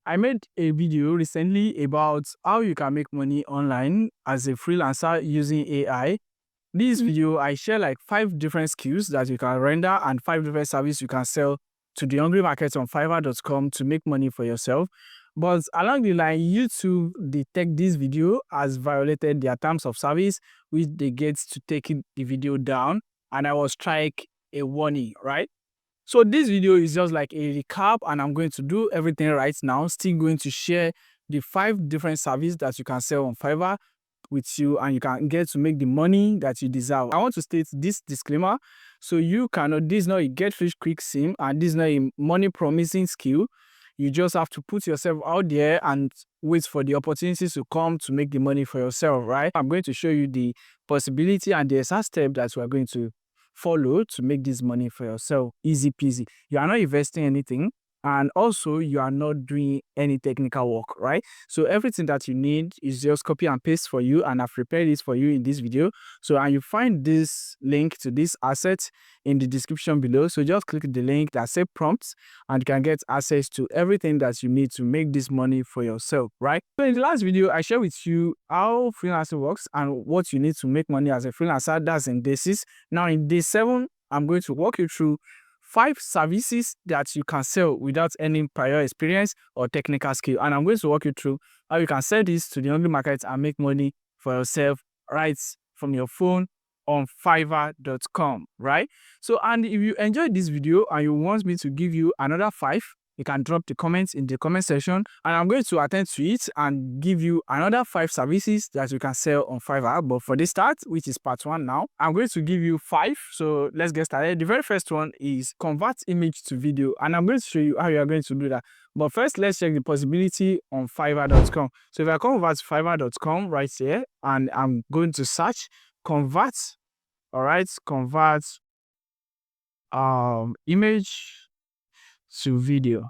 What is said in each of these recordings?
I made a video recently about how you can make money online as a freelancer using AI. This video, I share like 5 different skills that you can render and 5 different services you can sell to the hungry market on Fiverr.com to make money for yourself. But along the line, YouTube detect this video as violated their terms of service, which they get to taking the video down, and I was strike a warning, right? So this video is just like a recap, and I'm going to do everything right now. Still going to share the 5 different services that you can sell on Fiverr with you, and you can get to make the money that you deserve. I want to state this disclaimer. So you cannot, this is not a get rich quick sim, and this is not a money promising skill. You just have to put yourself out there and wait for the opportunities to come to make the money for yourself, right? I'm going to show you the possibility and the exact step that we are going to follow to make this money for yourself. Easy peasy. You are not investing anything, and also you are not doing any technical work, right? So everything that you need is just copy and paste for you, and I've prepared it for you in this video. So, and you find this link to this asset in the description below. So just click the link that says prompts, and you can get access to everything that you need to make this money for yourself, right? So in the last video, I shared with you how freelancing works and what you need to make money as a freelancer. That's in day 6. Now in day 7, I'm going to walk you through 5 services that you can sell without any prior experience or technical skill. And I'm going to walk you through how you can sell this to the hungry market and make money for yourself right from your phone on Fiverr.com, right? So, and if you enjoyed this video and you want me to give you another 5, you can drop the comments in the comment section, and I'm going to attend to it and give you another 5 services that you can sell on Fiverr. But for this start, which is part 1 now, I'm going to give you 5. So let's get started. The very first one is convert image to video, and I'm going to show you how you are going to do that. But first, let's check the possibility on Fiverr.com. So if I come over to Fiverr.com right here, and I'm going to search convert, all right, convert image to video.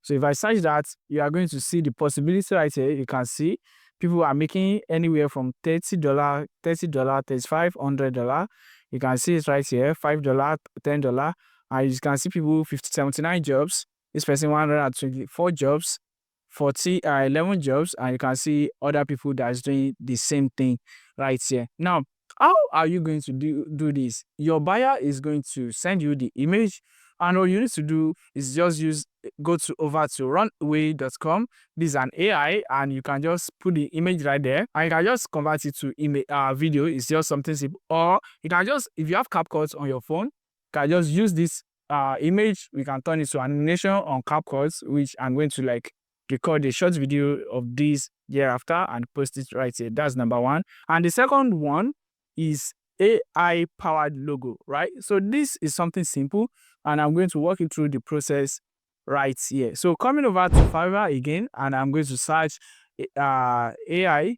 So if I search that, you are going to see the possibility right here. You can see people are making anywhere from $30, $35, $100. You can see it right here, $5, $10. And you can see people 79 jobs. This person 124 jobs, 11 jobs, and you can see other people that is doing the same thing right here. Now, how are you going to do this? Your buyer is going to send you the image, and all you need to do is just go over to runway.com. This is an AI, and you can just put the image right there, and you can just convert it to video. It's just something simple. Or you can just, if you have CapCut on your phone, you can just use this image. We can turn it to animation on CapCut, which I'm going to like record a short video of this thereafter and post it right here. That's number 1. And the second one is AI-powered logo, right? So this is something simple, and I'm going to walk you through the process right here. So coming over to Fiverr again, and I'm going to search AI-powered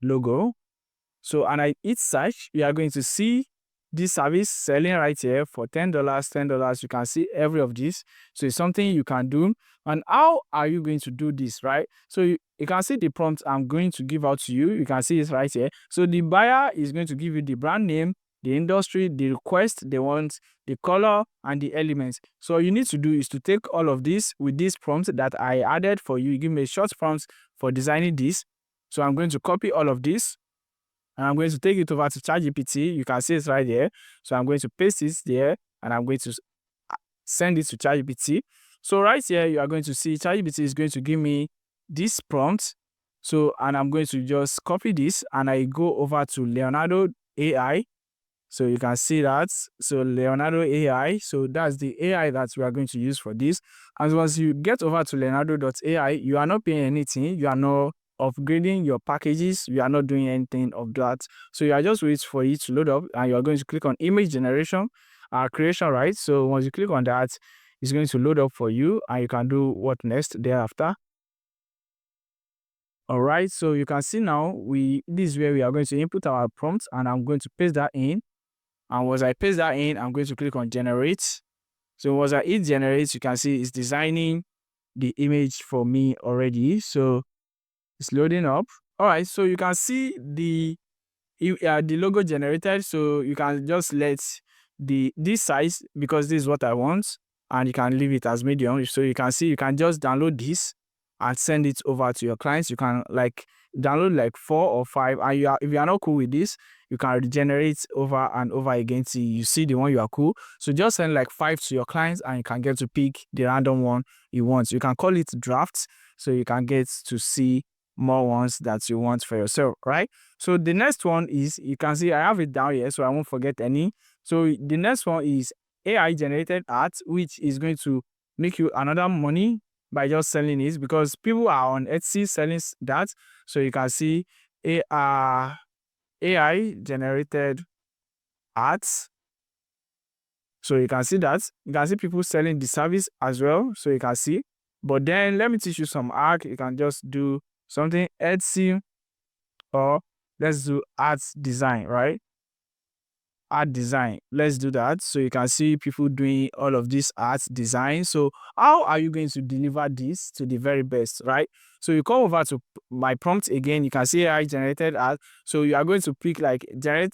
logo. So, and I hit search, you are going to see this service selling right here for $10, $10. You can see every of this. So it's something you can do. And how are you going to do this, right? So you can see the prompt I'm going to give out to you. You can see it right here. So the buyer is going to give you the brand name, the industry, the request they want, the color, and the elements. So all you need to do is to take all of this with this prompt that I added for you. Give me a short prompt for designing this. So I'm going to copy all of this, and I'm going to take it over to ChatGPT. You can see it right there. So I'm going to paste it there, and I'm going to send it to ChatGPT. So right here, you are going to see ChatGPT is going to give me this prompt. So, and I'm going to just copy this, and I go over to Leonardo AI. So you can see that. So Leonardo AI. So that's the AI that we are going to use for this. And once you get over to Leonardo.ai, you are not paying anything. You are not upgrading your packages. You are not doing anything of that. So you are just waiting for it to load up, and you are going to click on image generation, creation, right? So once you click on that, it's going to load up for you, and you can do what next thereafter. All right, so you can see now this is where we are going to input our prompt, and I'm going to paste that in. And once I paste that in, I'm going to click on generate. So once I hit generate, you can see it's designing the image for me already. So it's loading up. All right, so you can see the logo generated. So you can just let this size, because this is what I want. and you can leave it as medium. So you can see, you can just download this and send it over to your clients. You can like download like 4 or 5, and if you are not cool with this, you can regenerate over and over again till you see the one you are cool. So just send like 5 to your clients, and you can get to pick the random one you want. You can call it drafts, so you can get to see more ones that you want for yourself, right? So the next one is, you can see I have it down here so I won't forget any. So the next one is AI generated art, which is going to make you another money by just selling it, because people are on Etsy selling that. So you can see AI generated arts. So you can see that. You can see people selling the service as well. So you can see. But then let me teach you some art. You can just do something Etsy, or let's do art design, right? Art design. Let's do that. So you can see people doing all of this art design. So how are you going to deliver this to the very best, right? So you come over to my prompt again. You can see AI generated art. So you are going to pick like generate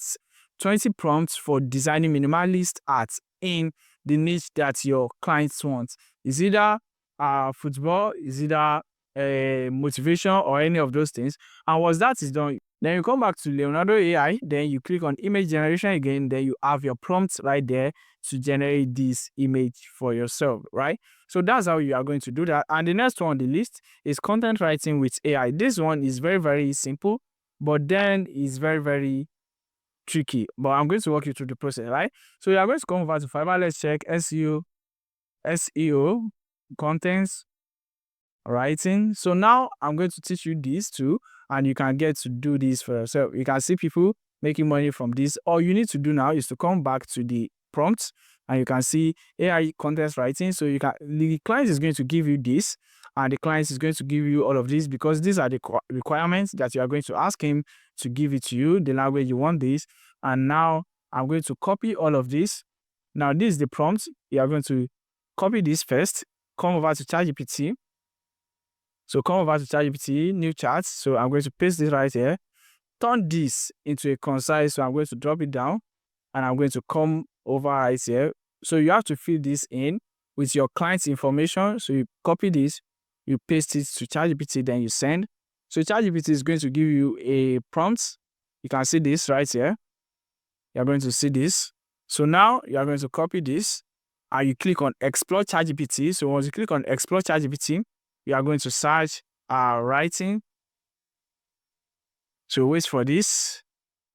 20 prompts for designing minimalist art in the niche that your clients want. Is either football, is either motivation, or any of those things. And once that is done, then you come back to Leonardo AI, then you click on image generation again, then you have your prompts right there to generate this image for yourself, right? So that's how you are going to do that. And the next one on the list is content writing with AI. This one is very, very simple, but then is very, very tricky. But I'm going to walk you through the process, right? So you are going to come over to Fiverr. Let's check SEO, contents writing. So now I'm going to teach you these two, and you can get to do this for yourself. You can see people making money from this. All you need to do now is to come back to the prompts, and you can see AI content writing. So the client is going to give you this, and the client is going to give you all of this, because these are the requirements that you are going to ask him to give it to you, the language you want this. And now I'm going to copy all of this. Now this is the prompt. You are going to copy this first, come over to ChatGPT. So come over to ChatGPT, new chat. So I'm going to paste this right here. Turn this into a concise. So I'm going to drop it down, and I'm going to come over right here. So you have to fill this in with your client's information. So you copy this, you paste it to ChatGPT, then you send. So ChatGPT is going to give you a prompt. You can see this right here. You're going to see this. So now you are going to copy this, and you click on Explore ChatGPT. So once you click on Explore ChatGPT, you are going to search writing. So wait for this.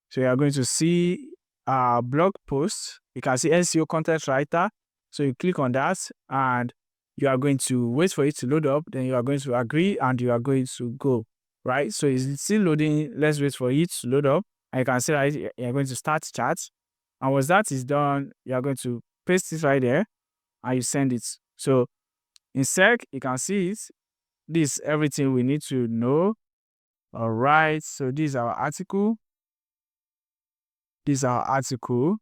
So you are going to see blog post. You can see SEO content writer. So you click on that, and you are going to wait for it to load up. Then you are going to agree, and you are going to go, right? So it's still loading. Let's wait for it to load up. And you can see right, you are going to start chat. And once that is done, you are going to paste it right there, and you send it. So in sec, you can see it. This is everything we need to know. All right. So this is our article. This is our article.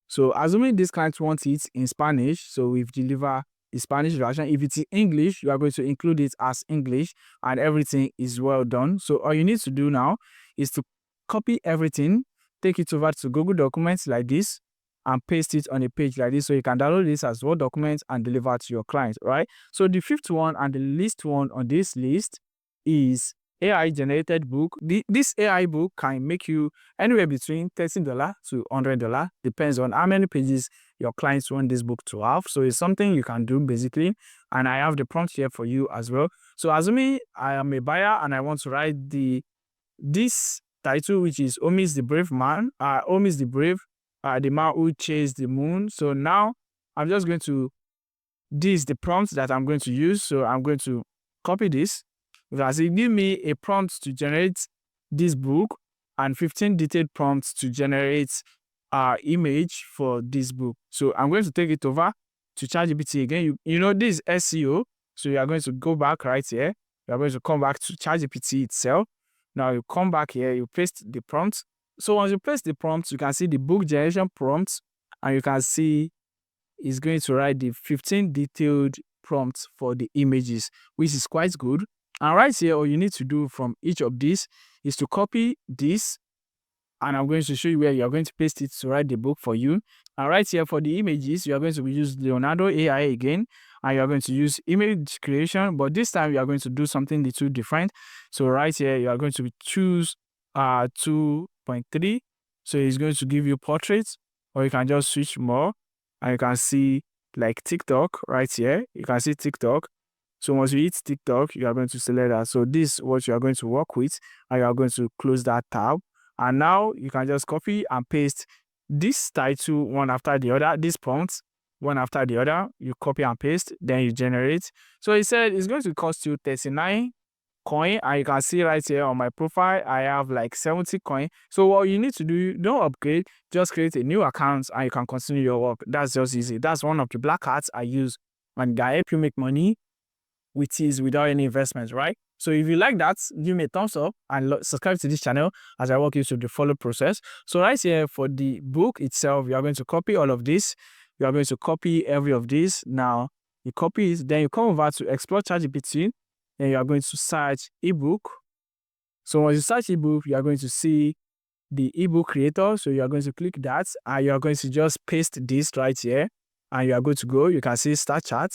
So assuming this client wants it in Spanish, so we've delivered the Spanish version. If it's in English, you are going to include it as English, and everything is well done. So all you need to do now is to copy everything, take it over to Google Documents like this, and paste it on a page like this, so you can download this as Word document and deliver to your client, right? So the fifth one and the least one on this list is AI generated book. This AI book can make you anywhere between $30 to $100. Depends on how many pages your clients want this book to have. So it's something you can do basically. And I have the prompt here for you as well. So assuming I am a buyer and I want to write this title, which is Omis the Brave Man, Omis the Brave, the man who chased the moon. So now I'm just going to, this is the prompt that I'm going to use. So I'm going to copy this, because it gives me a prompt to generate this book and 15 detailed prompts to generate image for this book. So I'm going to take it over to ChatGPT again. You know, this is SEO. So you are going to go back right here. You are going to come back to ChatGPT itself. Now you come back here, you paste the prompt. So once you paste the prompt, you can see the book generation prompt, and you can see it's going to write the 15 detailed prompts for the images, which is quite good. And right here, all you need to do from each of these is to copy this and I'm going to show you where you're going to paste it to write the book for you. And right here for the images, you're going to use Leonardo AI again, and you're going to use image creation, but this time you are going to do something little different. So right here, you are going to choose 2.3. So it's going to give you portraits, or you can just switch more, and you can see like TikTok right here. You can see TikTok. So once you hit TikTok, you are going to select that. So this is what you are going to work with, and you are going to close that tab. And now you can just copy and paste this title one after the other, this prompt one after the other. You copy and paste, then you generate. So it said it's going to cost you 39 coin, and you can see right here on my profile I have like 70 coin. So what you need to do, don't upgrade, just create a new account and you can continue your work. That's just easy. That's one of the black hats I use, and that help you make money with ease without any investment, right? So if you like that, give me a thumbs up and subscribe to this channel as I walk you through the follow process. So right here for the book itself, you are going to copy all of this. You are going to copy every of this. Now you copy it, then you come over to explore ChatGPT, and you are going to search ebook. So once you search ebook, you are going to see the ebook creator. So you are going to click that, and you are going to just paste this right here, and you are good to go. You can see start chat.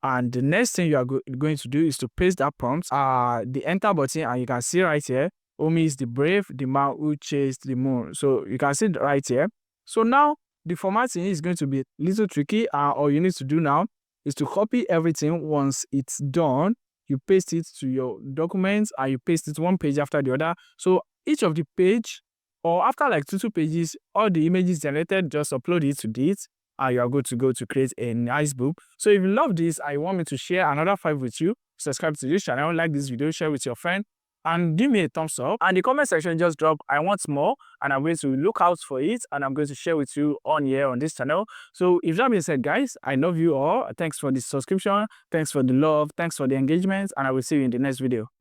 And the next thing you are going to do is to paste that prompt, the enter button, and you can see right here, Omi is the brave, the man who chased the moon. So you can see right here. So now the formatting is going to be a little tricky. All you need to do now is to copy everything. Once it's done, you paste it to your documents, and you paste it one page after the other. So each of the page, or after like two pages, all the images generated, just upload it to this, and you are good to go to create a nice book. So if you love this, I want me to share another 5 with you. Subscribe to this channel, like this video, share with your friend, and give me a thumbs up. And the comment section, just drop I want more, and I'm going to look out for it, and I'm going to share with you on here on this channel. So if that being said, guys, I love you all. Thanks for the subscription, thanks for the love, thanks for the engagement, and I will see you in the next video.